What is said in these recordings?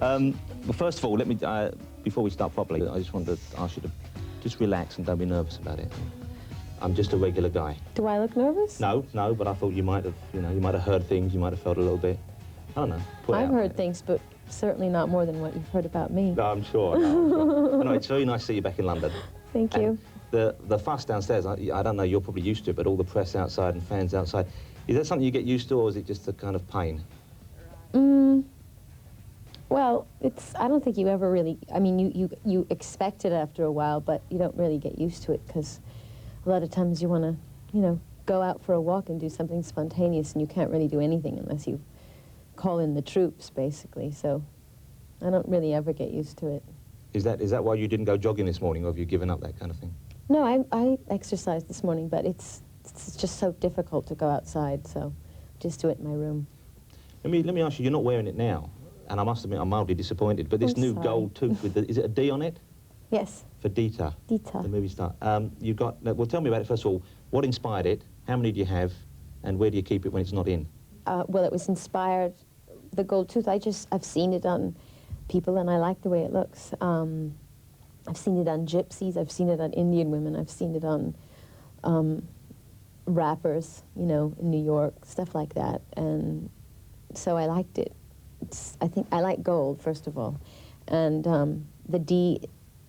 Well, first of all, let me, before we start properly, I just wanted to ask you to just relax and don't be nervous about it. I'm just a regular guy. Do I look nervous? No, but I thought you might have, you might have heard things, you might have felt a little bit, I don't know. I've heard things, but certainly not more than what you've heard about me. No, I'm sure. No, no, it's very nice to see you back in London. Thank you. And the fuss downstairs, I don't know, you're probably used to it, but all the press outside and fans outside, is that something you get used to, or is it just a kind of pain? Well, I don't think you ever really, I mean, you expect it after a while, but you don't really get used to it, because a lot of times you want to, go out for a walk and do something spontaneous, and you can't really do anything unless you call in the troops, basically, so I don't really ever get used to it. Is that why you didn't go jogging this morning, or have you given up that kind of thing? No, I exercised this morning, but it's just so difficult to go outside, so just do it in my room. Let me ask you, you're not wearing it now, and I must admit I'm mildly disappointed, but this new gold tooth, is it a D on it? Yes. For Dita. Dita. The movie star. You've got, well, tell me about it first of all. What inspired it? How many do you have? And where do you keep it when it's not in? Well, it was inspired, the gold tooth, I've seen it on people and I like the way it looks. I've seen it on gypsies, I've seen it on Indian women, I've seen it on rappers, in New York, stuff like that. And so I liked it. I think I like gold, first of all. And the D,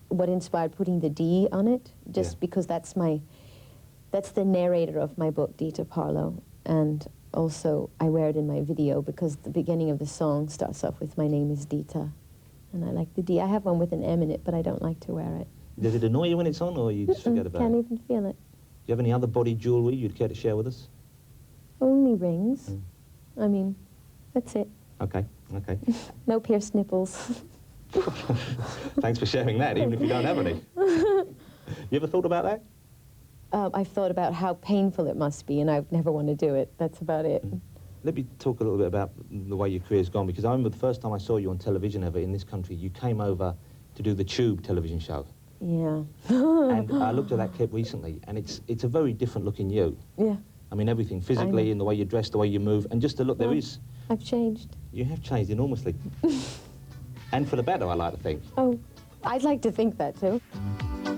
what inspired putting the D on it, just because that's the narrator of my book, Dita Parlo. And also I wear it in my video because the beginning of the song starts off with "My name is Dita." And I like the D. I have one with an M in it, but I don't like to wear it. Does it annoy you when it's on, or you just forget about Can't it? even feel it. Do you have any other body jewellery you'd care to share with us? Only rings. I mean, that's it. Okay. No pierced nipples. Thanks for sharing that, even if you don't have any. You ever thought about that? I've thought about how painful it must be, and I've never want to do it. That's about it. Let me talk a little bit about the way your career's gone, because I remember the first time I saw you on television ever in this country, you came over to do the Tube television show. Yeah. And I looked at that clip recently, and it's a very different looking you. Yeah. I mean, everything, physically, in the way you dress, the way you move, and just the look, there is... I've changed. You have changed enormously. And for the better, I like to think. Oh, I'd like to think that, too.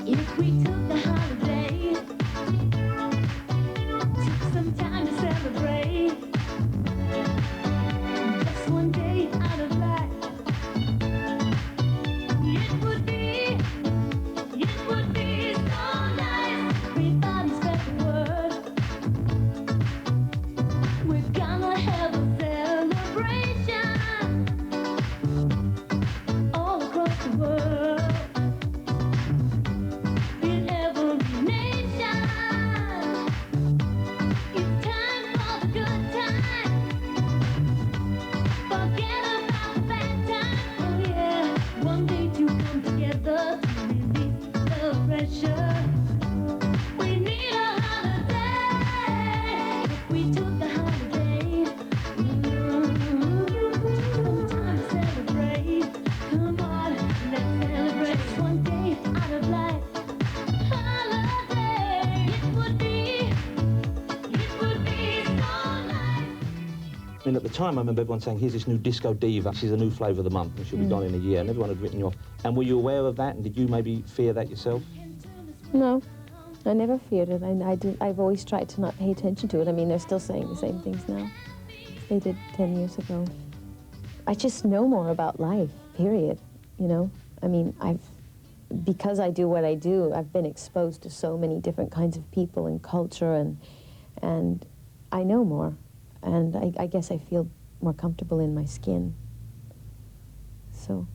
If we took the holiday, took some time to celebrate, just one day out of life, it would be so nice. Everybody spread the word. We're gonna have a celebration all across the world. I mean, at the time, I remember everyone saying, here's this new disco diva. She's a new flavour of the month, and she'll be gone in a year, and everyone had written you off. And were you aware of that, and did you maybe fear that yourself? No, I never feared it. I've always tried to not pay attention to it. I mean, they're still saying the same things now they did 10 years ago. I just know more about life, period, I mean, because I do what I do, I've been exposed to so many different kinds of people and culture, and I know more. And I guess I feel more comfortable in my skin. So.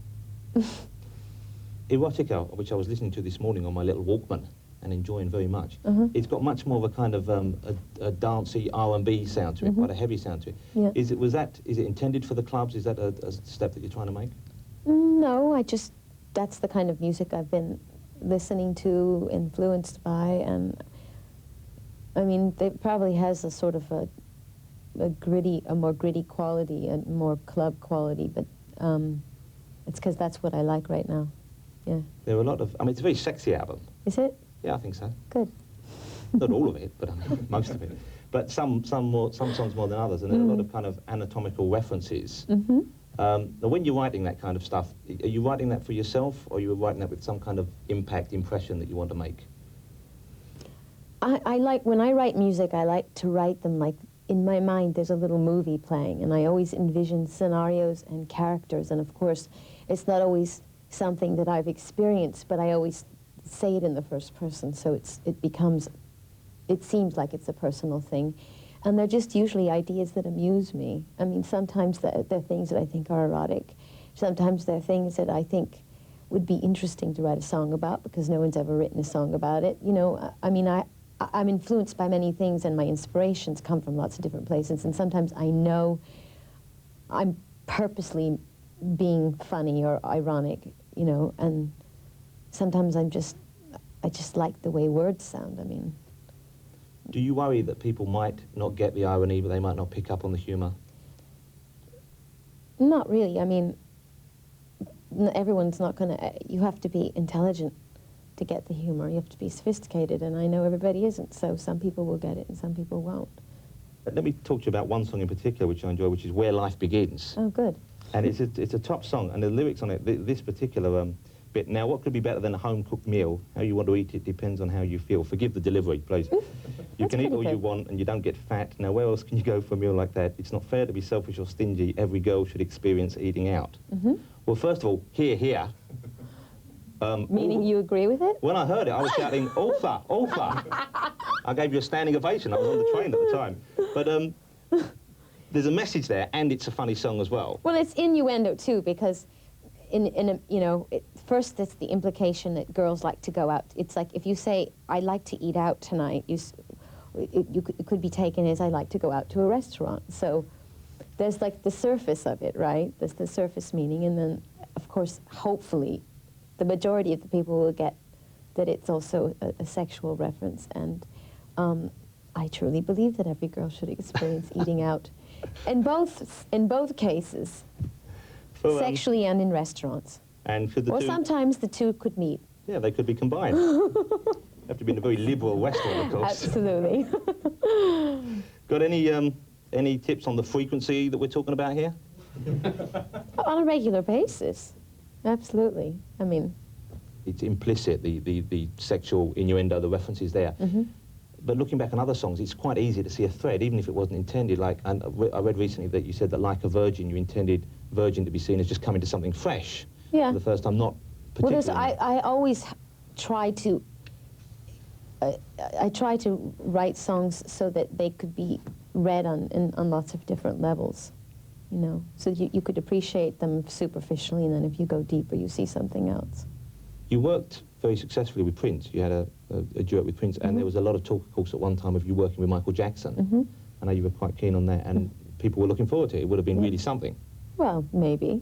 Erotica, which I was listening to this morning on my little Walkman and enjoying very much, it's got much more of a kind of a dancey R&B sound to it, quite a heavy sound to it. Yeah. Is it intended for the clubs? Is that a step that you're trying to make? No, that's the kind of music I've been listening to, influenced by, and I mean, it probably has a sort of a more gritty quality and more club quality, but it's because that's what I like right now. Yeah. There are a lot of, I mean, it's a very sexy album. Is it? Yeah, I think so. Good. Not all of it, but most of it. But some songs more than others, and there are a lot of kind of anatomical references. Now, when you're writing that kind of stuff, are you writing that for yourself, or are you writing that with some kind of impact, impression that you want to make? I like, when I write music, I like to write them like, in my mind, there's a little movie playing, and I always envision scenarios and characters, and of course, it's not always something that I've experienced, but I always say it in the first person, so it seems like it's a personal thing. And they're just usually ideas that amuse me. I mean, sometimes they're things that I think are erotic. Sometimes they're things that I think would be interesting to write a song about, because no one's ever written a song about it. You know, I mean, I'm influenced by many things, and my inspirations come from lots of different places, and sometimes I know I'm purposely being funny or ironic, you know, and sometimes I just like the way words sound. I mean, do you worry that people might not get the irony, but they might not pick up on the humour? Not really. I mean, everyone's not going to, you have to be intelligent to get the humor. You have to be sophisticated, and I know everybody isn't, so some people will get it and some people won't. Let me talk to you about one song in particular which I enjoy, which is Where Life Begins. Oh, good. And it's a top song, and the lyrics on it, this particular bit. Now, what could be better than a home-cooked meal? How you want to eat it depends on how you feel. Forgive the delivery, please. You can eat all you want and you don't get fat. Now, where else can you go for a meal like that? It's not fair to be selfish or stingy. Every girl should experience eating out. Well, first of all, here. Meaning you agree with it? When I heard it, I was shouting, author, author. I gave you a standing ovation. I was on the train at the time. But there's a message there, and it's a funny song as well. Well, it's innuendo, too, because first it's the implication that girls like to go out. It's like if you say, I like to eat out tonight, it could be taken as I like to go out to a restaurant. So there's like the surface of it, right? There's the surface meaning, and then, of course, hopefully, the majority of the people will get that it's also a sexual reference, and I truly believe that every girl should experience eating out, in both cases, sexually and in restaurants. And for the or two, sometimes the two could meet. Yeah, they could be combined. Have to be in a very liberal restaurant, of course. Absolutely. Got any tips on the frequency that we're talking about here? On a regular basis. Absolutely. I mean, it's implicit, the sexual innuendo, the references there. But looking back on other songs, it's quite easy to see a thread, even if it wasn't intended. Like, and I read recently that you said that Like a Virgin, you intended virgin to be seen as just coming to something fresh. Yeah. For the first time, not well, particularly. I always try to, I try to write songs so that they could be read on lots of different levels, you know, so you could appreciate them superficially, and then if you go deeper, you see something else. You worked very successfully with Prince. You had a duet with Prince, and there was a lot of talk, of course, at one time of you working with Michael Jackson. I know you were quite keen on that, and people were looking forward to it. It would have been really something. Well, maybe.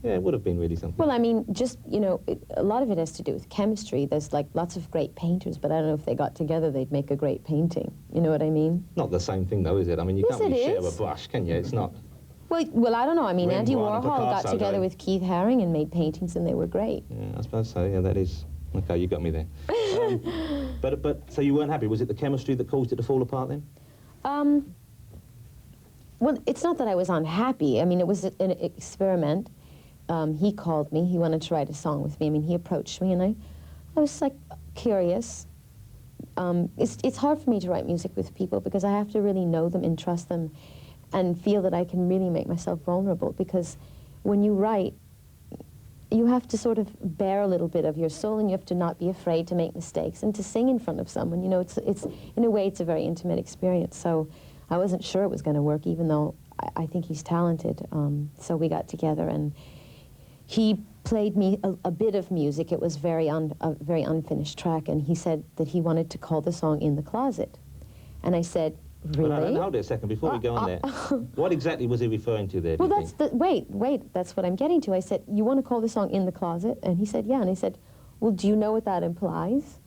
Yeah, it would have been really something. Well, I mean, just, you know, a lot of it has to do with chemistry. There's, like, lots of great painters, but I don't know if they got together, they'd make a great painting. You know what I mean? Not the same thing, though, is it? I mean, you Yes, can't really it share is. a brush, can you? It's not. Well, I don't know. I mean, Andy Rembrandt and Warhol got Picasso together going. with Keith Haring and made paintings, and they were great. Yeah, I suppose so. Yeah, that is. Okay, you got me there. But so you weren't happy. Was it the chemistry that caused it to fall apart then? Well, it's not that I was unhappy. I mean, it was an experiment. He called me. He wanted to write a song with me. I mean, he approached me, and I was, like, curious. It's hard for me to write music with people because I have to really know them and trust them and feel that I can really make myself vulnerable, because when you write, you have to sort of bear a little bit of your soul, and you have to not be afraid to make mistakes and to sing in front of someone. You know, it's in a way, it's a very intimate experience. So I wasn't sure it was going to work, even though I think he's talented. So we got together, and he played me a bit of music. It was a very unfinished track, and he said that he wanted to call the song In the Closet. And I said, really? Well, hold it a second before we go on there. What exactly was he referring to there? Well, wait, that's what I'm getting to. I said, you want to call the song In the Closet? And he said, yeah. And I said, well, do you know what that implies?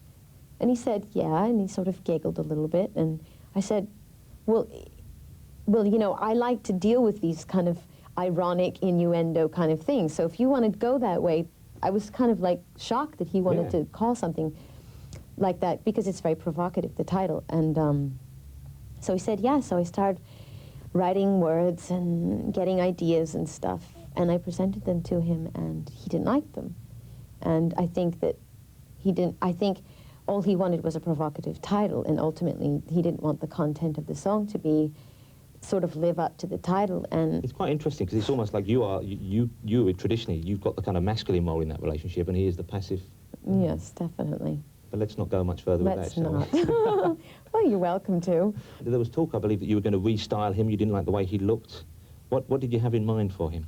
And he said, yeah, and he sort of giggled a little bit. And I said, well, you know, I like to deal with these kind of ironic innuendo kind of things. So if you want to go that way, I was kind of like shocked that he wanted to call something like that, because it's very provocative, the title. And so he said, yeah. So I started writing words and getting ideas and stuff. And I presented them to him, and he didn't like them. And I think that he didn't, I think all he wanted was a provocative title, and ultimately he didn't want the content of the song to be sort of live up to the title. And It's quite interesting because it's almost like you traditionally, you've got the kind of masculine role in that relationship, and he is the passive. yes, definitely. But let's not go much further with Let's that, shall not. we? Well, you're welcome to. There was talk, I believe, that you were going to restyle him. You didn't like the way he looked. What did you have in mind for him?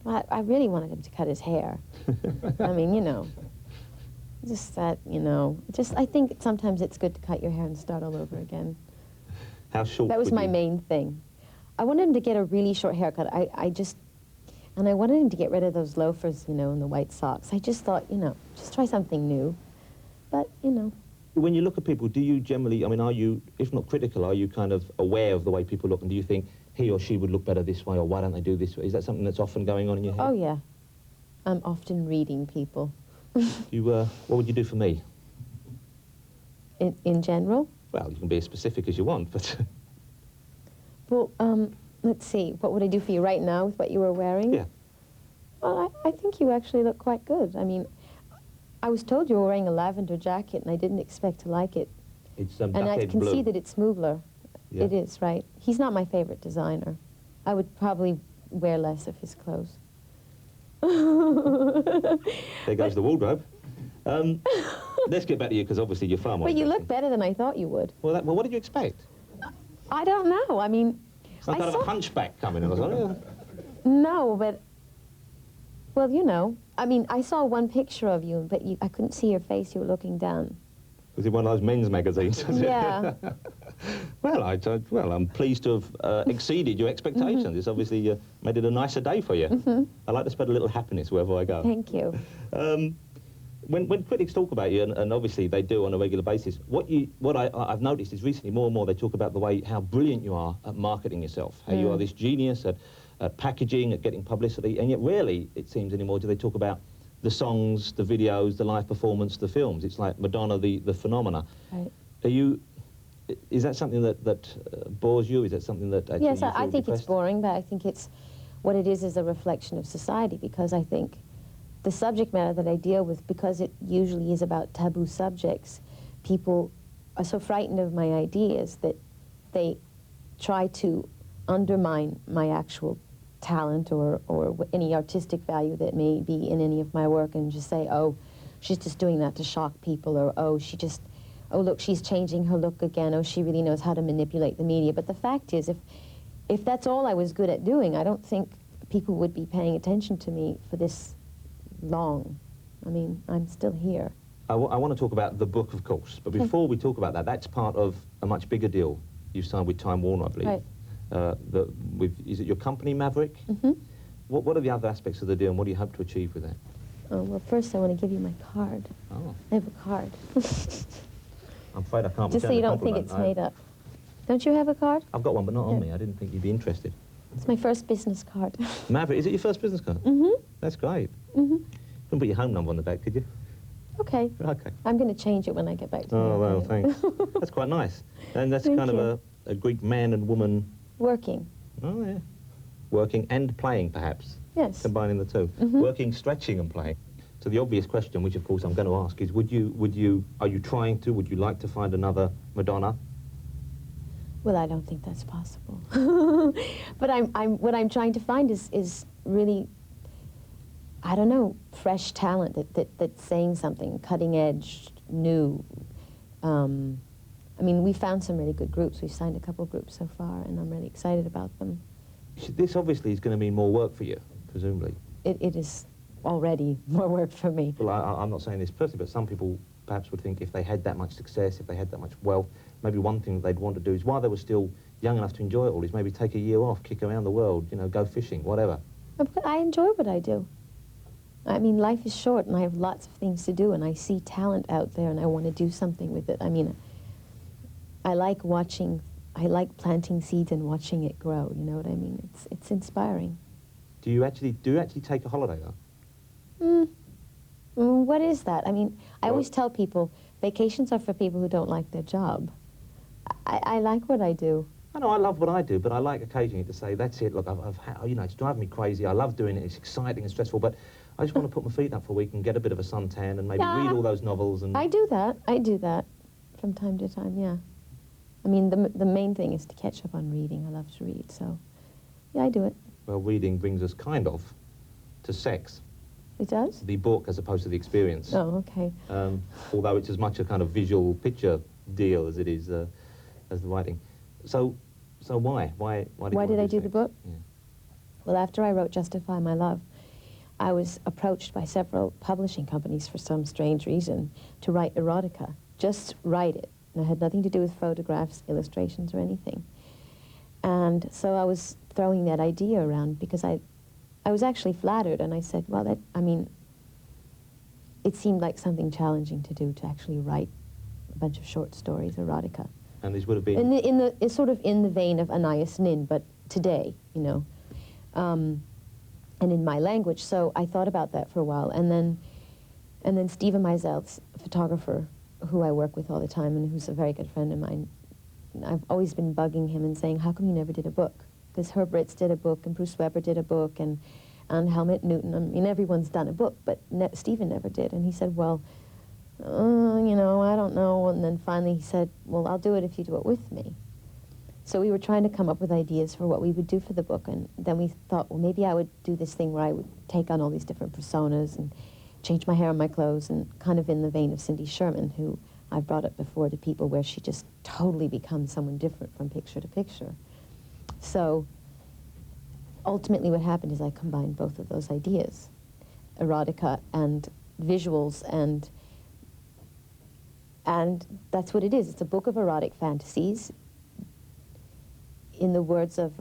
I really wanted him to cut his hair. I mean, you know, just that, you know, just I think sometimes it's good to cut your hair and start all over again. How short? That was would my you- main thing. I wanted him to get a really short haircut. And I wanted him to get rid of those loafers, you know, and the white socks. I just thought, you know, just try something new. But, you know. When you look at people, do you generally, I mean, are you, if not critical, are you kind of aware of the way people look, and do you think he or she would look better this way, or why don't they do this way? Is that something that's often going on in your head? Oh, yeah. I'm often reading people. What would you do for me? In general? Well, you can be as specific as you want, but Well, let's see. What would I do for you right now with what you were wearing? yeah. Well, I think you actually look quite good. I mean, I was told you were wearing a lavender jacket, and I didn't expect to like it. It's And I duck-edge can blue. see that it's Mugler. Yeah. It is, right? He's not my favorite designer. I would probably wear less of his clothes. There goes the wardrobe. Let's get back to you, because obviously you're far more But you look interesting. better than I thought you would. Well, what did you expect? I don't know. I mean, Some kind of a hunchback coming in or something? no, but, well, you know. I mean, I saw one picture of you, but I couldn't see your face. You were looking down. Was it one of those men's magazines? Yeah. Well, I'm pleased to have exceeded your expectations. Mm-hmm. It's obviously made it a nicer day for you. I like to spread a little happiness wherever I go. Thank you. When critics talk about you, and obviously they do on a regular basis, what I've noticed is recently more and more they talk about the way how brilliant you are at marketing yourself, how you are this genius at packaging, at getting publicity, and yet rarely, it seems anymore, do they talk about the songs, the videos, the live performance, the films. It's like Madonna, the phenomena. Right. Is that something that bores you? Is that something that actually Yes, you I feel think it's depressed? boring, but I think it's what it is a reflection of society, because I think the subject matter that I deal with, because it usually is about taboo subjects, people are so frightened of my ideas that they try to undermine my actual talent or any artistic value that may be in any of my work, and just say, oh, she's just doing that to shock people, or oh, oh, look, she's changing her look again, oh, she really knows how to manipulate the media. But the fact is, if that's all I was good at doing, I don't think people would be paying attention to me for this long. I mean, I'm still here. I want to talk about the book, of course, but before we talk about that, that's part of a much bigger deal you've signed with Time Warner, I believe. Right. Is it your company, Maverick? Mm-hmm. What are the other aspects of the deal, and what do you hope to achieve with that? Oh, well, first I want to give you my card. Oh, I have a card. I'm afraid I can't Just so return you the don't think compliment. it's made up. Don't you have a card? I've got one, but not on Yeah. me. I didn't think you'd be interested. It's my first business card. Maverick, is it your first business card? Mm-hmm. That's great. Mm-hmm. Couldn't put your home number on the back, could you? Okay. Okay. I'm going to change it when I get back to Oh, well, America. thanks. That's quite nice. And that's Thank kind you. of a Greek man and woman, Working. oh yeah, working and playing, perhaps, Yes. combining the two. Mhm. Working, stretching and playing. So the obvious question, which of course I'm going to ask, is would you like to find another Madonna? Well, I don't think that's possible. But what I'm trying to find is really, I don't know, fresh talent that's saying something, cutting edge, new. I mean, we found some really good groups. We've signed a couple groups so far, and I'm really excited about them. This obviously is going to mean more work for you, presumably. It is already more work for me. Well, I'm not saying this personally, but some people perhaps would think if they had that much success, if they had that much wealth, maybe one thing that they'd want to do is, while they were still young enough to enjoy it all, is maybe take a year off, kick around the world, you know, go fishing, whatever. I enjoy what I do. I mean, life is short, and I have lots of things to do, and I see talent out there, and I want to do something with it. I mean, I like planting seeds and watching it grow, you know what I mean? It's inspiring. Do you actually take a holiday, though? What is that? I mean, I Well- always tell people, vacations are for people who don't like their job. I like what I do. I know I love what I do, but I like occasionally to say, that's it, look, I've had, you know, it's driving me crazy, I love doing it, it's exciting and stressful, but I just want to put my feet up for a week and get a bit of a suntan and maybe Yeah. read all those novels and... I do that from time to time, yeah. I mean, the main thing is to catch up on reading. I love to read, so yeah, I do it. Well, reading brings us kind of to sex, It does? the book as opposed to the experience. Oh, okay. Although it's as much a kind of visual picture deal as it is as the writing. So why? Why Why did I do the sex? book? Yeah. Well, after I wrote Justify My Love, I was approached by several publishing companies for some strange reason to write erotica. Just write it. And it had nothing to do with photographs, illustrations, or anything. And so I was throwing that idea around because I was actually flattered, and I said, well, it seemed like something challenging to do, to actually write a bunch of short stories, erotica. And these would have been... It's sort of in the vein of Anais Nin, but today, you know, and in my language. So I thought about that for a while, and then Stephen Meisel's photographer, who I work with all the time and who's a very good friend of mine, I've always been bugging him and saying, how come you never did a book? Because Herb Ritts did a book, and Bruce Weber did a book, and Helmut Newton. I mean, everyone's done a book, but Stephen never did. And he said, well, you know, I don't know. And then finally he said, well, I'll do it if you do it with me. So we were trying to come up with ideas for what we would do for the book, and then we thought, well, maybe I would do this thing where I would take on all these different personas and change my hair and my clothes, and kind of in the vein of Cindy Sherman, who I've brought up before to people, where she just totally becomes someone different from picture to picture. So ultimately what happened is I combined both of those ideas, erotica and visuals, and that's what it is. It's a book of erotic fantasies, in the words of,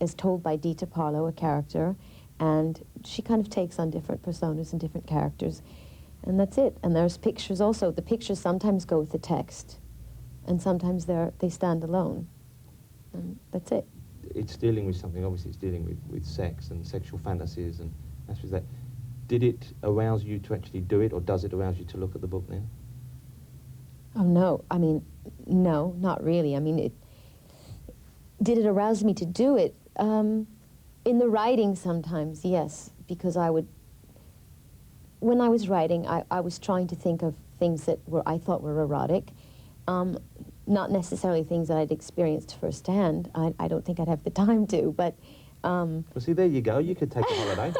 as told by Dita Parlo, a character, and she kind of takes on different personas and different characters, and that's it. And there's pictures also. The pictures sometimes go with the text, and sometimes they stand alone, and that's it. It's dealing with something, obviously it's dealing with sex and sexual fantasies, and that's just that. Did it arouse you to actually do it, or does it arouse you to look at the book now? Oh, no. I mean, no, not really. I mean, did it arouse me to do it? In the writing sometimes, yes, because when I was writing, I was trying to think of things that I thought were erotic, not necessarily things that I'd experienced firsthand. I don't think I'd have the time to, but... Well, see, there you go. You could take a holiday.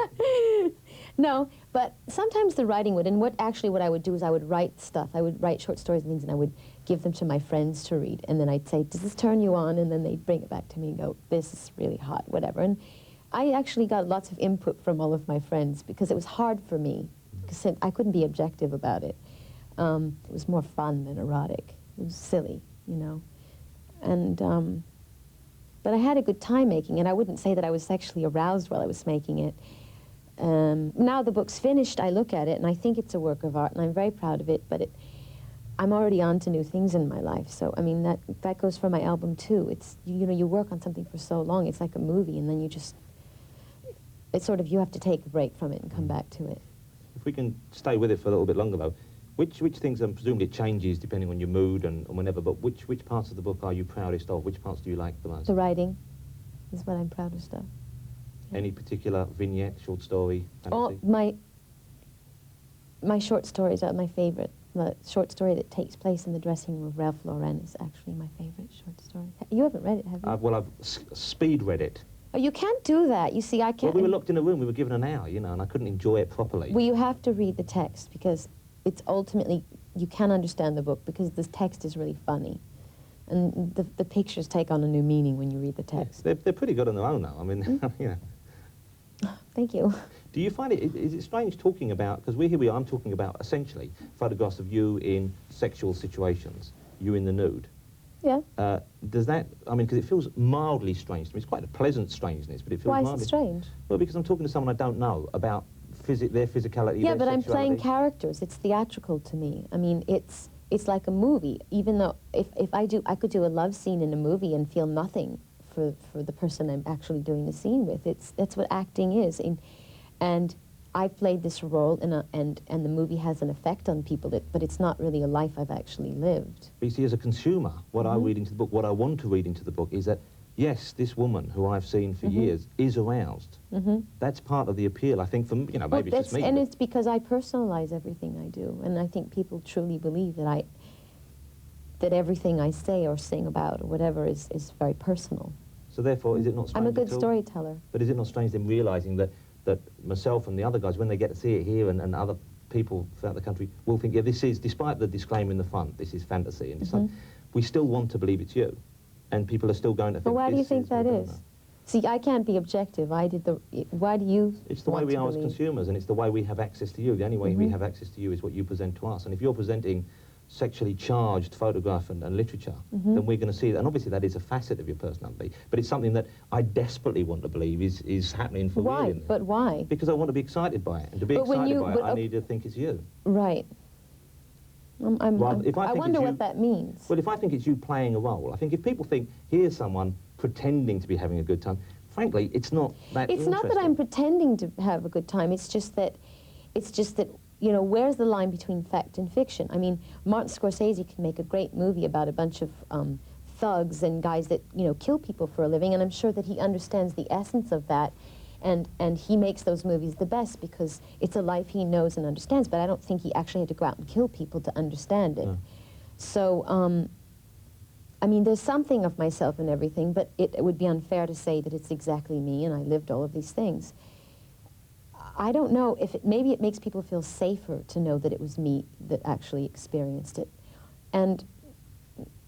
No, but sometimes the writing would, and what I would do is I would write stuff. I would write short stories and things, and I would give them to my friends to read, and then I'd say, does this turn you on? And then they'd bring it back to me and go, this is really hot, whatever. And I actually got lots of input from all of my friends, because it was hard for me, because I couldn't be objective about it. It was more fun than erotic. It was silly, you know. And, but I had a good time making it. I wouldn't say that I was sexually aroused while I was making it. Now the book's finished, I look at it and I think it's a work of art, and I'm very proud of it, but I'm already on to new things in my life. So, I mean, that goes for my album too. It's, you know, you work on something for so long, it's like a movie, and then it's sort of, you have to take a break from it and come back to it. If we can stay with it for a little bit longer, though, which things, presumably it changes depending on your mood and whenever, but which parts of the book are you proudest of? Which parts do you like the most? The writing is what I'm proudest of. Any particular vignette, short story, fantasy? Oh, my short stories are my favorite. The short story that takes place in the dressing room of Ralph Lauren is actually my favorite short story. You haven't read it, have you? Well, I've speed read it. Oh, you can't do that. You see, I can't. Well, we were locked in a room. We were given an hour, you know, and I couldn't enjoy it properly. Well, you have to read the text, because it's ultimately, you can understand the book because the text is really funny. And the pictures take on a new meaning when you read the text. Yeah, they're pretty good on their own, though. I mean, you know. Thank you. Do you find is it strange talking about, because here we are, I'm talking about essentially photographs of you in sexual situations, you in the nude. Yeah. Does that, I mean, because it feels mildly strange to me. It's quite a pleasant strangeness, but it feels Why mildly... is it strange? Well, because I'm talking to someone I don't know about their physicality, Yeah, their but I'm playing sexuality. characters. It's theatrical to me. I mean, it's like a movie. Even though I could do a love scene in a movie and feel nothing for the person I'm actually doing the scene with. That's what acting is. And I've played this role and the movie has an effect on people, but it's not really a life I've actually lived. But you see, as a consumer, what I read into the book, what I want to read into the book is that, yes, this woman who I've seen for years is aroused. That's part of the appeal, I think, from, you know, maybe it's just me. And but- it's because I personalize everything I do, and I think people truly believe that that everything I say or sing about or whatever is very personal. So therefore, is it not strange I'm a good at all? storyteller. But is it not strange them realising that myself and the other guys, when they get to see it here and other people throughout the country, will think, yeah, this is, despite the disclaimer in the front, this is fantasy, and it's like, we still want to believe it's you. And people are still going to think, But why do you this think that is? Madonna. See, I can't be objective. Why do you It's the way want we to are as believe? consumers, and it's the way we have access to you. The only way we have access to you is what you present to us. And if you're presenting sexually charged photograph and literature, then we're going to see that. And obviously that is a facet of your personality, but it's something that I desperately want to believe is happening for real. Why? in there. But why? Because I want to be excited by it. And to be But when excited you- by it, but, I need to think it's you. Right. If I I think wonder it's what you- that means. Well, if I think it's you playing a role, I think if people think, here's someone pretending to be having a good time, frankly, it's not that It's not that interesting. I'm pretending to have a good time. It's just that, you know, where's the line between fact and fiction? I mean, Martin Scorsese can make a great movie about a bunch of thugs and guys that, you know, kill people for a living, and I'm sure that he understands the essence of that, and he makes those movies the best because it's a life he knows and understands, but I don't think he actually had to go out and kill people to understand it. No. So, I mean, there's something of myself in everything, but it would be unfair to say that it's exactly me and I lived all of these things. I don't know if maybe it makes people feel safer to know that it was me that actually experienced it. And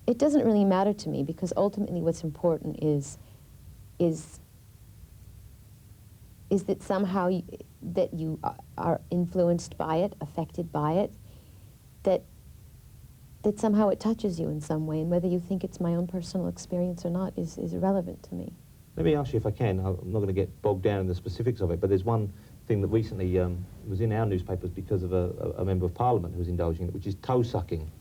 it doesn't really matter to me because ultimately what's important is that somehow that you are influenced by it, affected by it, that somehow it touches you in some way, and whether you think it's my own personal experience or not is irrelevant to me. Let me ask you if I can. I'm not going to get bogged down in the specifics of it, but there's one thing that recently was in our newspapers because of a member of Parliament who was indulging in it, which is toe sucking.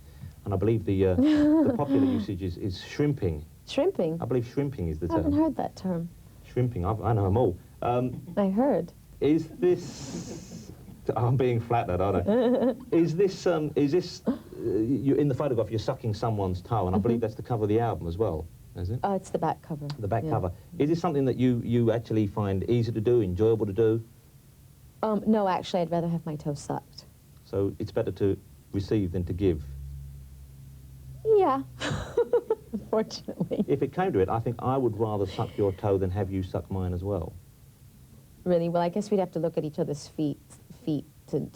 And I believe the popular usage is shrimping. Shrimping? I believe shrimping is the I term. haven't heard that term. Shrimping, I know them all. I heard. Is this... I'm being flattered, aren't I? Is this you, in the photograph, you're sucking someone's toe, and I believe that's the cover of the album as well, is it? Oh, it's the back cover. The back Yeah. cover. Is this something that you actually find easy to do, enjoyable to do? No, actually, I'd rather have my toe sucked. So it's better to receive than to give? Yeah, unfortunately. If it came to it, I think I would rather suck your toe than have you suck mine as well. Really? Well, I guess we'd have to look at each other's feet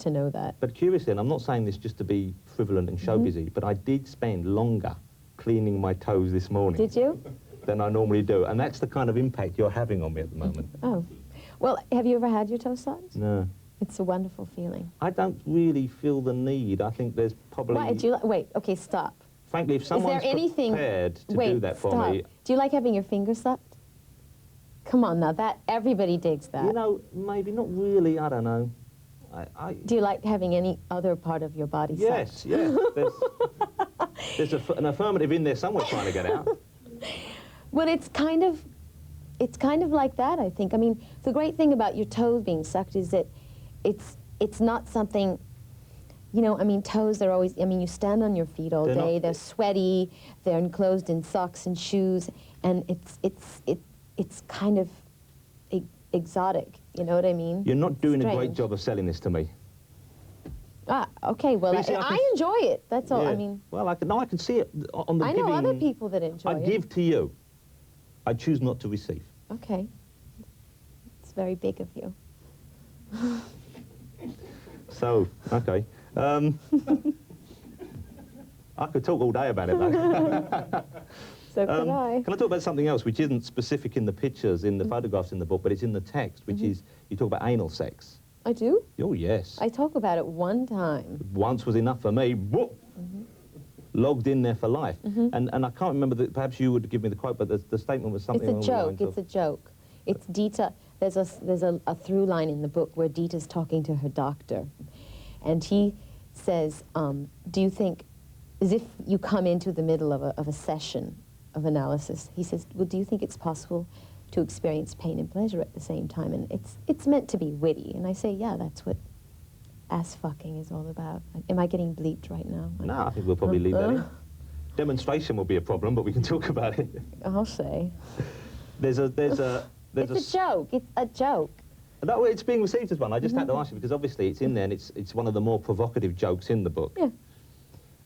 to know that. But curiously, and I'm not saying this just to be frivolent and show busy, but I did spend longer cleaning my toes this morning Did you? than I normally do. And that's the kind of impact you're having on me at the moment. Oh. Well, have you ever had your toe sucked? No. It's a wonderful feeling. I don't really feel the need. I think there's probably... Why? Do you wait, okay, stop. Frankly, if someone's anything- prepared to Wait, do that for stop. me... Do you like having your fingers sucked? Come on now, everybody digs that. You know, maybe not really, I don't know. Do you like having any other part of your body Yes, sucked? yes. There's an affirmative in there somewhere trying to get out. Well, it's kind of like that, I think. I mean, the great thing about your toes being sucked is that it's not something, you know, I mean, toes, they're always, I mean, you stand on your feet all day, they're sweaty, they're enclosed in socks and shoes, and it's kind of exotic, you know what I mean? You're not doing a great Strange. job of selling this to me. Ah, okay, well, But you see, I I can- enjoy it, that's all, Yeah. I mean, Well, I can see it on the I giving... know other people that enjoy I it. give to you. I choose not to receive. Okay. It's very big of you. So, okay. I could talk all day about it, though. So could I. Can I talk about something else, which isn't specific in the pictures, in the photographs in the book, but it's in the text, which is, you talk about anal sex. I do? Oh, yes. I talk about it one time. Once was enough for me. Whoop! Logged in there for life. And I can't remember, perhaps you would give me the quote, but the statement was something It's a along the joke, lines it's a joke. It's Dita, there's a through line in the book where Dita's talking to her doctor. And he says, do you think, as if you come into the middle of a session of analysis, he says, well, do you think it's possible to experience pain and pleasure at the same time. And it's meant to be witty. And I say, yeah, that's what ass fucking is all about. Am I getting bleeped right now? No, I think we'll probably leave that in. Demonstration will be a problem, but we can talk about it. I'll say. There's a It's a joke. It's a joke. No, it's being received as one. I just had to ask you because obviously it's in there and it's one of the more provocative jokes in the book. Yeah.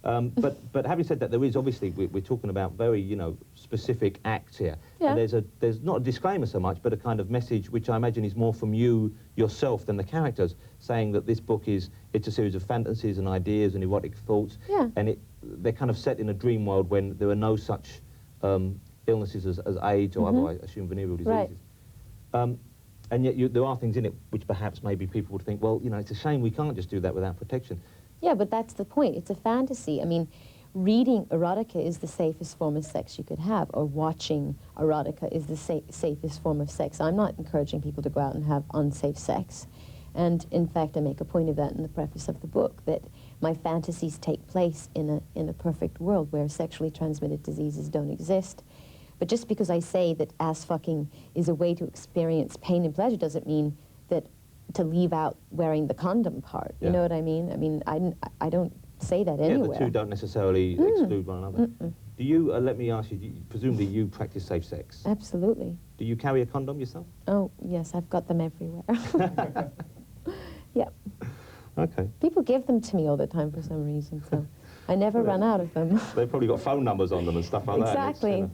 But having said that, there is obviously we're talking about very specific acts here. Yeah. And there's not a disclaimer so much, but a kind of message which I imagine is more from you yourself than the characters, saying that this book it's a series of fantasies and ideas and erotic thoughts. Yeah. And they're kind of set in a dream world when there are no such illnesses as AIDS or other, I assume, venereal diseases. Right. And yet there are things in it which perhaps maybe people would think, well, it's a shame we can't just do that without protection. Yeah, but that's the point. It's a fantasy. I mean, reading erotica is the safest form of sex you could have, or watching erotica is the safest form of sex. I'm not encouraging people to go out and have unsafe sex. And in fact, I make a point of that in the preface of the book, that my fantasies take place in a perfect world where sexually transmitted diseases don't exist. But just because I say that ass fucking is a way to experience pain and pleasure doesn't mean that to leave out wearing the condom part. Yeah. You know what I mean? I mean, I don't say that anywhere. Yeah, the two don't necessarily exclude one another. Do you, let me ask you, presumably you practice safe sex. Absolutely. Do you carry a condom yourself? Oh, yes, I've got them everywhere. Yeah. Okay. People give them to me all the time for some reason, so I never run out of them. They've probably got phone numbers on them and stuff like Exactly. that.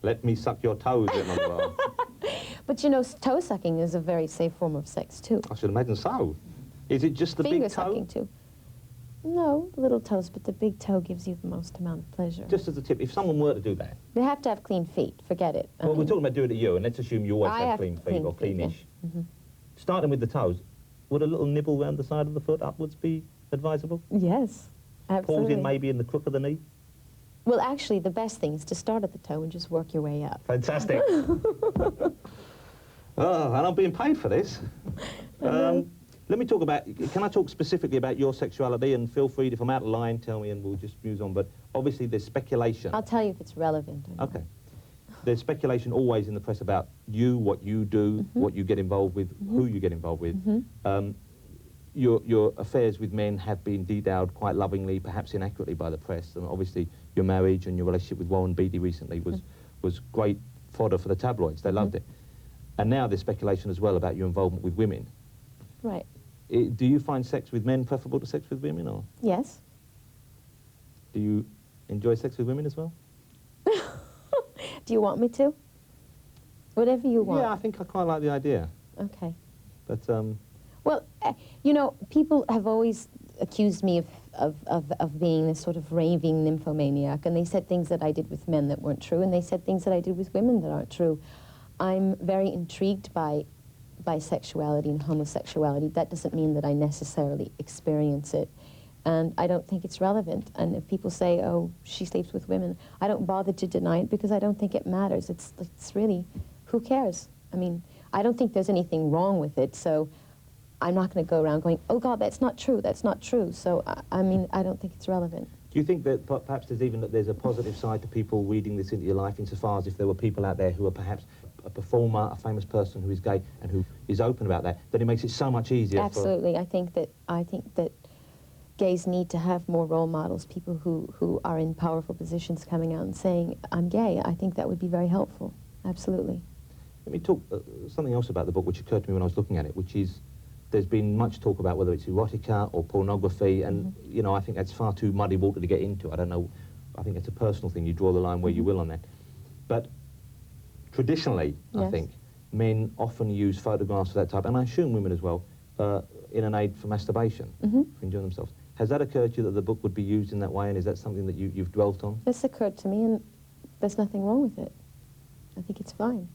Let me suck your toes, written on the bar. But you know, toe sucking is a very safe form of sex too. I should imagine so. Is it just the Finger big toe? sucking too. No, the little toes, but the big toe gives you the most amount of pleasure. Just as a tip, if someone were to do that, They have to have clean feet. Forget it. I well, we're mean, talking about doing it to you, and let's assume you always I have have clean feet clean or feet, yeah. cleanish. Starting with the toes, would a little nibble round the side of the foot upwards be advisable? Yes, absolutely. Pausing maybe in the crook of the knee? Well, actually, the best thing is to start at the toe and just work your way up. Fantastic. Oh, and I'm being paid for this. Let me talk about, can I talk specifically about your sexuality? And feel free, if I'm out of line, tell me and we'll just muse on. But obviously there's speculation. I'll tell you if it's relevant or not. Okay. There's speculation always in the press about you, what you do, what you get involved with, who you get involved with. Your affairs with men have been detailed quite lovingly, perhaps inaccurately by the press. And obviously your marriage and your relationship with Warren Beatty recently was great fodder for the tabloids. They loved it. And now there's speculation as well about your involvement with women. Right. Do you find sex with men preferable to sex with women, or Yes. do you enjoy sex with women as well? Do you want me to? Whatever you want. Yeah, I think I quite like the idea. Okay. But, Well, you know, people have always accused me of being this sort of raving nymphomaniac, and they said things that I did with men that weren't true, and they said things that I did with women that aren't true. I'm very intrigued by bisexuality and homosexuality. That doesn't mean that I necessarily experience it, and I don't think it's relevant. And if people say, oh, she sleeps with women, I don't bother to deny it because I don't think it matters. It's really, who cares? I mean, I don't think there's anything wrong with it, so I'm not going to go around going, oh God, that's not true, that's not true. So, I mean, I don't think it's relevant. do you think that perhaps there's a positive side to people reading this into your life, insofar as if there were people out there who are perhaps a performer, a famous person who is gay and who is open about that it makes it so much easier? Absolutely. I think that gays need to have more role models, people who are in powerful positions coming out and saying, I'm gay. I think that would be very helpful. Absolutely. Let me talk something else about the book which occurred to me when I was looking at it, which is there's been much talk about whether it's erotica or pornography, and you know, I think that's far too muddy water to get into. I don't know. I think it's a personal thing. You draw the line where you will on that. But traditionally, I Yes. think men often use photographs of that type, and I assume women as well, in an aid for masturbation, for enjoying themselves. Has that occurred to you that the book would be used in that way, and is that something that you've dwelt on? This occurred to me, and there's nothing wrong with it. I think it's fine.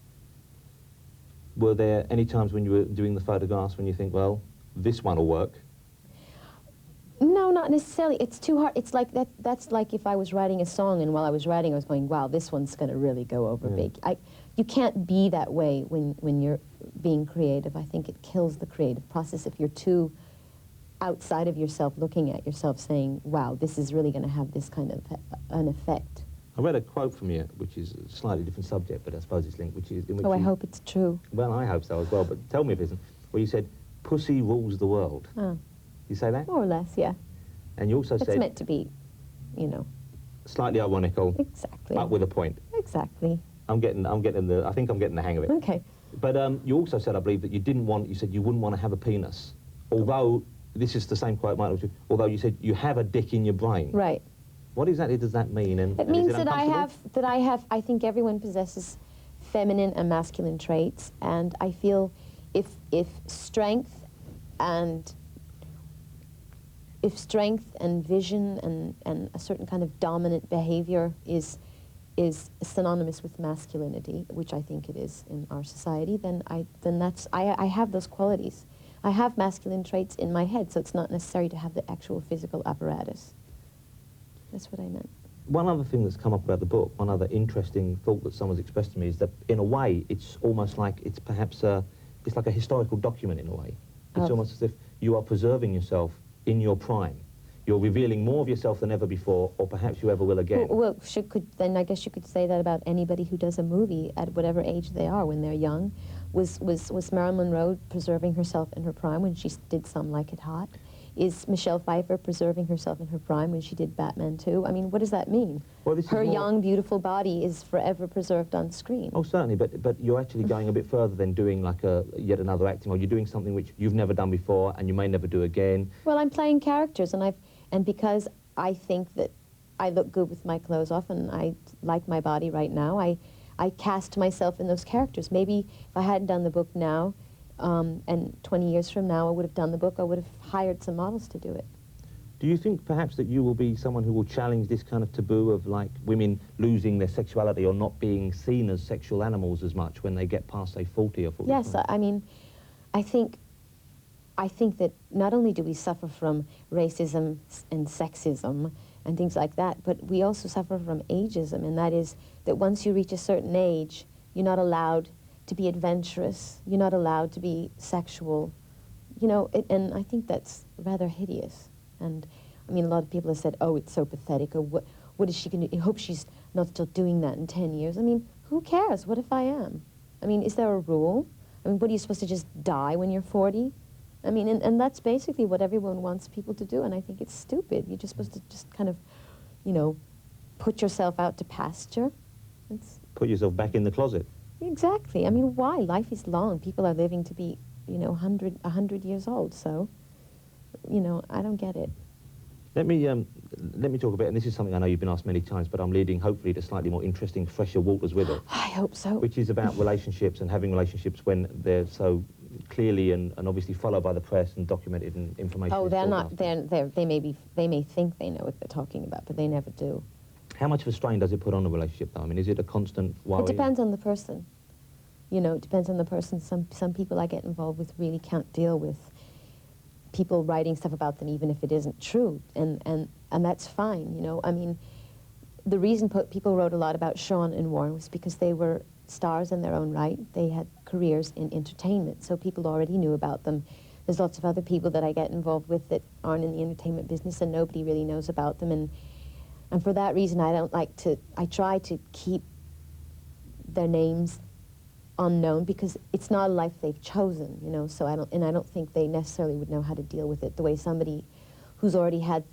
Were there any times when you were doing the photographs when you think, well, this one will work? No, not necessarily. It's too hard. It's like that's like if I was writing a song, and while I was writing, I was going, wow, this one's going to really go over big. You can't be that way when you're being creative. I think it kills the creative process if you're too outside of yourself, looking at yourself, saying, wow, this is really going to have this kind of an effect. I read a quote from you, which is a slightly different subject, but I suppose it's linked, which is... In which Oh, I you, hope it's true. Well, I hope so as well, but tell me if it isn't. Where you said, pussy rules the world. Oh, You say that? more or less, yeah. And you also It's said... meant to be, you know. Slightly ironical, Exactly. but with a point. Exactly. I think I'm getting the hang of it. Okay. But you also said, I believe, that you said you wouldn't want to have a penis. Although, this is the same quote, Michael, although you said you have a dick in your brain. Right. What exactly does that mean? And It and is means that uncomfortable? I think everyone possesses feminine and masculine traits, and I feel if strength and vision and a certain kind of dominant behavior is synonymous with masculinity, which I think it is in our society, then I have those qualities. I have masculine traits in my head, so it's not necessary to have the actual physical apparatus. That's what I meant. One other thing that's come up about the book, one other interesting thought that someone's expressed to me is that, in a way, it's almost like it's perhaps it's like a historical document in a way. It's almost as if you are preserving yourself in your prime. You're revealing more of yourself than ever before, or perhaps you ever will again. Well, then I guess you could say that about anybody who does a movie at whatever age they are when they're young. Was Marilyn Monroe preserving herself in her prime when she did Some Like It Hot? Is Michelle Pfeiffer preserving herself in her prime when she did Batman 2? I mean, what does that mean? Well, this is her more... young, beautiful body is forever preserved on screen. Oh, certainly, but you're actually going a bit further than doing like yet another acting, or you're doing something which you've never done before and you may never do again. Well, I'm playing characters, and because I think that I look good with my clothes off and I like my body right now, I cast myself in those characters. Maybe if I hadn't done the book now, and 20 years from now I would have done the book, I would have hired some models to do it. Do you think perhaps that you will be someone who will challenge this kind of taboo of like women losing their sexuality or not being seen as sexual animals as much when they get past, say, 40 or 45? Yes, I mean, I think that not only do we suffer from racism and sexism and things like that, but we also suffer from ageism, and that is that once you reach a certain age, you're not allowed to be adventurous, you're not allowed to be sexual, you know, and I think that's rather hideous. And I mean, a lot of people have said, oh, it's so pathetic, or what is she going to do? I hope she's not still doing that in 10 years. I mean, who cares? What if I am? I mean, is there a rule? I mean, what, are you supposed to just die when you're 40? I mean, and that's basically what everyone wants people to do, and I think it's stupid. You're just supposed to just kind of, you know, put yourself out to pasture. Put yourself back in the closet. Exactly. I mean, why? Life is long. People are living to be, you know, 100 years old, so, you know, I don't get it. Let me talk a bit, and this is something I know you've been asked many times, but I'm leading, hopefully, to slightly more interesting, fresher waters with it. I hope so. Which is about relationships and having relationships when they're so clearly and obviously followed by the press and documented and information. Oh, is they're not, broadcasted. they may think they know what they're talking about, but they never do. How much of a strain does it put on a relationship, though? I mean, is it a constant worry? It depends on the person. You know, it depends on the person. Some people I get involved with really can't deal with people writing stuff about them even if it isn't true, and that's fine, you know. I mean, the reason people wrote a lot about Sean and Warren was because they were stars in their own right. They had careers in entertainment, so people already knew about them. There's lots of other people that I get involved with that aren't in the entertainment business and nobody really knows about them, and for that reason I try to keep their names unknown, because it's not a life they've chosen, you know, so I don't think they necessarily would know how to deal with it the way somebody who's already had,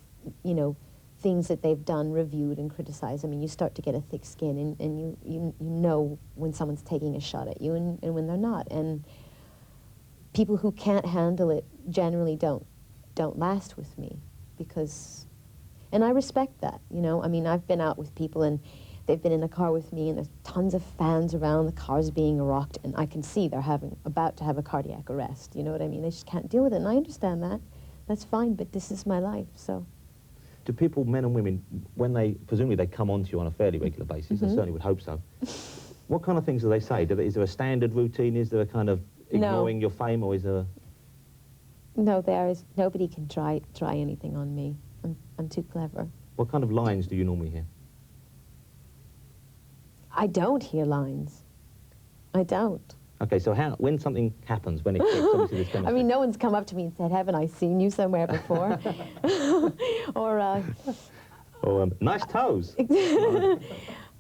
you know, things that they've done reviewed and criticized. I mean, you start to get a thick skin, and you know when someone's taking a shot at you and when they're not, and people who can't handle it generally don't last with me, because, and I respect that, you know. I mean, I've been out with people and they've been in a car with me, and there's tons of fans around, the car's being rocked, and I can see they're about to have a cardiac arrest, you know what I mean? They just can't deal with it, and I understand that. That's fine, but this is my life, so. Do people, men and women, when presumably they come on to you on a fairly regular basis, I certainly would hope so, what kind of things do they say? Is there a standard routine? Is there a kind of ignoring your fame, or is there... No, there is. Nobody can try anything on me. I'm too clever. What kind of lines do you normally hear? I don't hear lines. I don't. Okay, so when something happens, when it kicks, obviously this kind of I mean, no one's come up to me and said, haven't I seen you somewhere before? Or nice toes.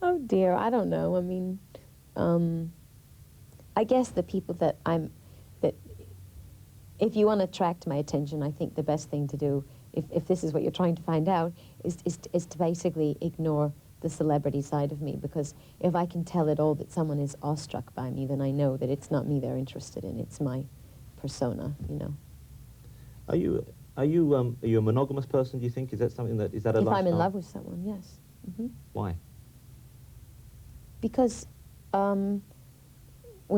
Oh dear, I don't know. I mean, I guess the people that if you want to attract my attention, I think the best thing to do, if this is what you're trying to find out, is to basically ignore the celebrity side of me, because if I can tell at all that someone is awestruck by me, then I know that it's not me they're interested in, it's my persona, you know. Are you a monogamous person, do you think? Is that something that, is that a If lifestyle? I'm in love with someone, yes. Hmm. Why? Because when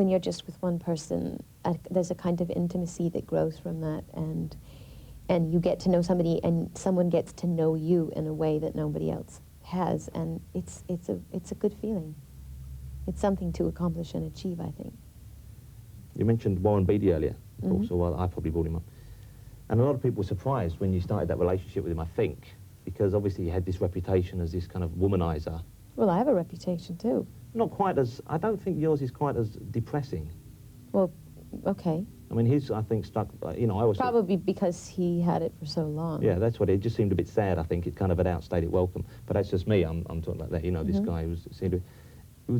you're just with one person, there's a kind of intimacy that grows from that, and you get to know somebody, and someone gets to know you in a way that nobody else has, and it's a good feeling. It's something to accomplish and achieve, I think. You mentioned Warren Beatty earlier, of course, or well, I probably brought him up. And a lot of people were surprised when you started that relationship with him, I think, because obviously he had this reputation as this kind of womanizer. Well, I have a reputation too. Not quite as, I don't think yours is quite as depressing. Well, okay. I mean, his, I think, stuck, you know, I always thought- Probably because he had it for so long. Yeah, that's what it just seemed a bit sad, I think. It kind of had outstayed its welcome. But that's just me, I'm talking like that, you know, this guy who seemed to...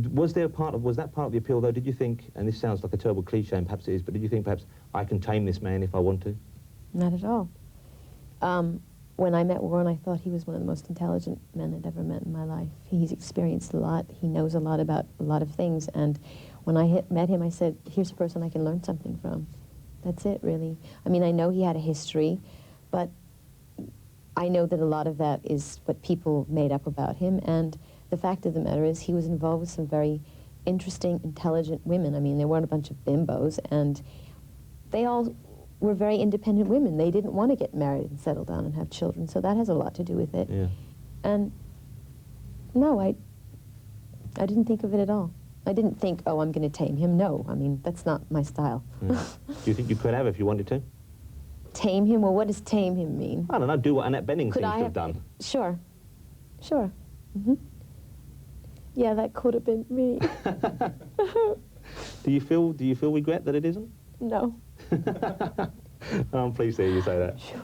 Was there part of, was that part of the appeal, though? Did you think, and this sounds like a terrible cliche, and perhaps it is, but did you think perhaps I can tame this man if I want to? Not at all. When I met Warren, I thought he was one of the most intelligent men I'd ever met in my life. He's experienced a lot. He knows a lot about a lot of things. And when I met him, I said, here's a person I can learn something from. That's it, really. I mean, I know he had a history, but I know that a lot of that is what people made up about him. And the fact of the matter is he was involved with some very interesting, intelligent women. I mean, they weren't a bunch of bimbos, and they all were very independent women. They didn't want to get married and settle down and have children, so that has a lot to do with it. Yeah. And no, I didn't think of it at all. I didn't think, oh, I'm going to tame him. No, I mean, that's not my style. Yeah. Do you think you could have if you wanted to? Tame him? Well, what does tame him mean? I don't know, do what Annette Bening seems to have done. Sure. Sure. Hmm. Yeah, that could have been me. Do you feel regret that it isn't? No. I'm pleased to hear you say that. Sure.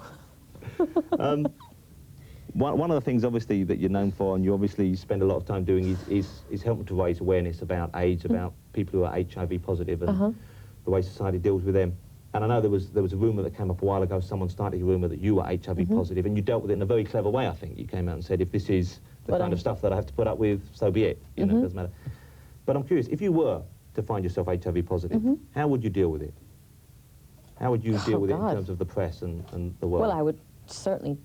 One of the things, obviously, that you're known for, and you obviously spend a lot of time doing, is helping to raise awareness about AIDS, about people who are HIV positive, and the way society deals with them. And I know there was a rumour that came up a while ago, someone started a rumour that you were HIV positive, and you dealt with it in a very clever way, I think. You came out and said, if this is the kind of stuff that I have to put up with, so be it. You know, it doesn't matter. But I'm curious, if you were to find yourself HIV positive, how would you deal with it? How would you deal with it in terms of the press and the world? Well, I would certainly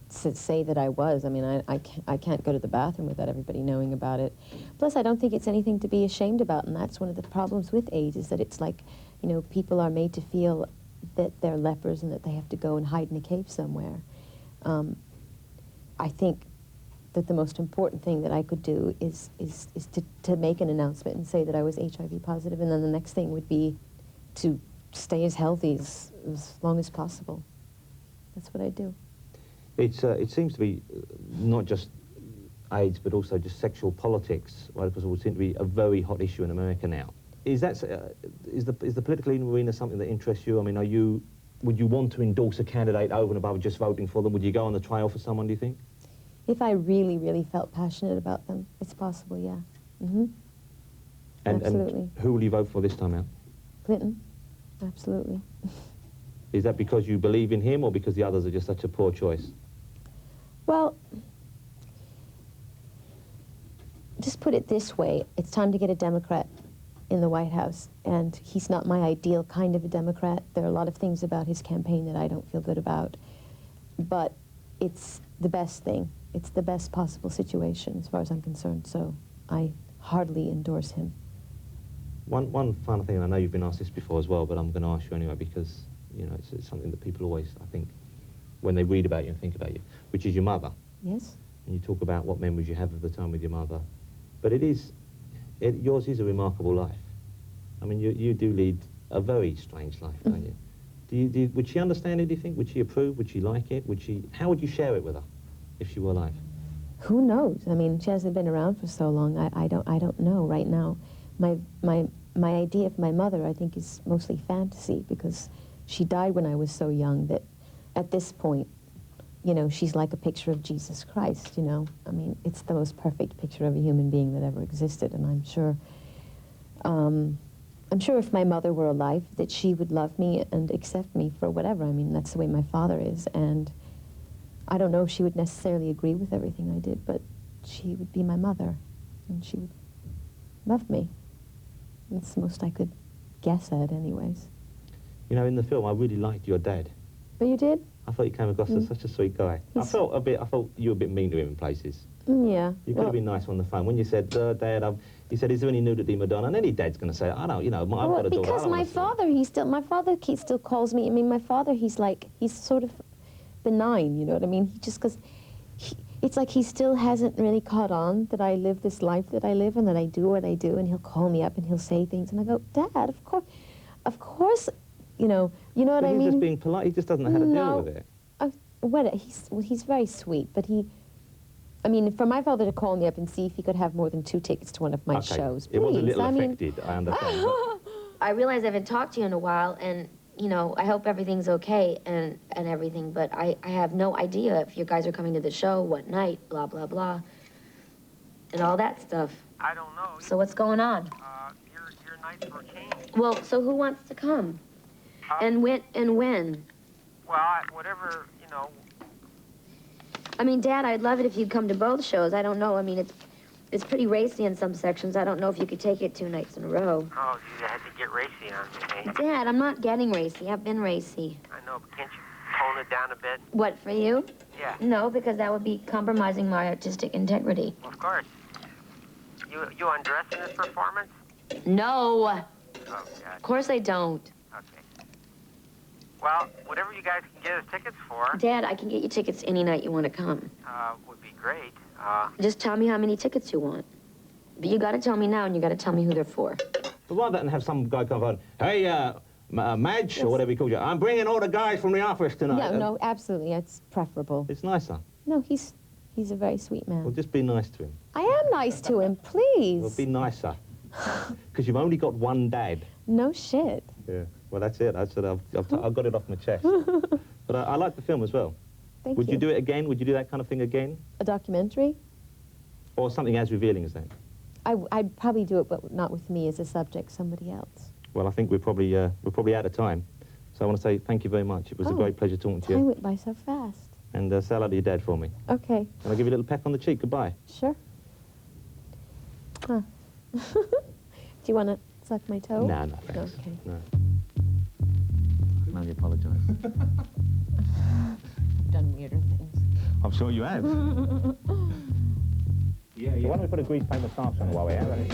say that I was. I mean, I can't go to the bathroom without everybody knowing about it. Plus, I don't think it's anything to be ashamed about, and that's one of the problems with AIDS, is that it's like, you know, people are made to feel that they're lepers and that they have to go and hide in a cave somewhere. I think that the most important thing that I could do is to make an announcement and say that I was HIV positive, and then the next thing would be to stay as healthy as long as possible. That's what I do. It seems to be not just AIDS, but also just sexual politics, right? Because it would seem to be a very hot issue in America now. Is the political arena something that interests you? I mean, would you want to endorse a candidate over and above just voting for them? Would you go on the trail for someone, do you think? If I really, really felt passionate about them, it's possible, yeah. Absolutely. And who will you vote for this time out? Clinton, absolutely. Is that because you believe in him, or because the others are just such a poor choice? Well, just put it this way, it's time to get a Democrat in the White House, and he's not my ideal kind of a Democrat. There are a lot of things about his campaign that I don't feel good about, but it's the best thing. It's the best possible situation as far as I'm concerned, so I heartily endorse him. One final thing, and I know you've been asked this before as well, but I'm going to ask you anyway, because, you know, it's something that people always, I think, when they read about you and think about you, which is your mother. Yes? And you talk about what memories you have of the time with your mother. But yours is a remarkable life. I mean, you do lead a very strange life, don't you? Would she understand it, do you think? Would she approve? Would she like it? How would you share it with her if she were alive? Who knows? I mean, she hasn't been around for so long. I don't know right now. My idea of my mother, I think, is mostly fantasy, because she died when I was so young that at this point, you know, she's like a picture of Jesus Christ, you know. I mean, it's the most perfect picture of a human being that ever existed, and I'm sure if my mother were alive that she would love me and accept me for whatever. I mean, that's the way my father is, and I don't know if she would necessarily agree with everything I did, but she would be my mother, and she would love me. That's the most I could guess at, anyways. You know, in the film, I really liked your dad. But you did? I thought you came across as such a sweet guy. I thought you were a bit mean to him in places. Yeah. You could have been nice on the phone. When you said, Dad, he said, is there any nudity, Madonna? And any dad's going to say, I don't, you know, I've got a daughter. Because my father still calls me, I mean, my father, he's sort of benign, you know what I mean? Because it's like he still hasn't really caught on that I live this life that I live and that I do what I do, and he'll call me up and he'll say things, and I go, Dad, of course, you know what I mean? He's just being polite. He just doesn't know how to deal with it. He's very sweet, but I mean, for my father to call me up and see if he could have more than 2 tickets to one of my shows, please. It was a little affected, I understand. I realize I haven't talked to you in a while, and, you know, I hope everything's okay and everything, but I have no idea if you guys are coming to the show, what night, blah, blah, blah, and all that stuff. I don't know. So what's going on? Your nights were changed. Well, so who wants to come? And when? Well, whatever, you know. I mean, Dad, I'd love it if you'd come to both shows. I don't know. I mean, it's pretty racy in some sections. I don't know if you could take it 2 nights in a row. Oh, geez, I had to get racy on me, eh? Dad, I'm not getting racy. I've been racy. I know, but can't you tone it down a bit? What, for you? Yeah. No, because that would be compromising my artistic integrity. Well, of course. You undress in this performance? No. Oh, God. Of course I don't. Okay. Well, whatever you guys can get us tickets for, Dad, I can get you tickets any night you want to come. would be great. Just tell me how many tickets you want. But you got to tell me now, and you got to tell me who they're for. But rather than have some guy come on, hey, Madge, or whatever he calls you, I'm bringing all the guys from the office tonight. Yeah, no, absolutely, it's preferable. It's nicer. No, he's a very sweet man. Well, just be nice to him. I am nice to him, please. Well, be nicer. Because you've only got one dad. No shit. Yeah, well, that's it. I've got it off my chest. But I like the film as well. Thank you. Would you do it again? Would you do that kind of thing again? A documentary? Or something as revealing as that? I'd probably do it, but not with me as a subject, somebody else. Well, I think we're probably out of time. So I want to say thank you very much. It was a great pleasure talking to you. Time went by so fast. And say hello to your dad for me. Okay, And I'll give you a little peck on the cheek. Goodbye. sure. Huh. Do you want to suck my toe? No, thanks. Okay. No. I can only apologise. I've done weirder things. I'm sure you have. Why don't we put a grease paint moustache on while we're at it?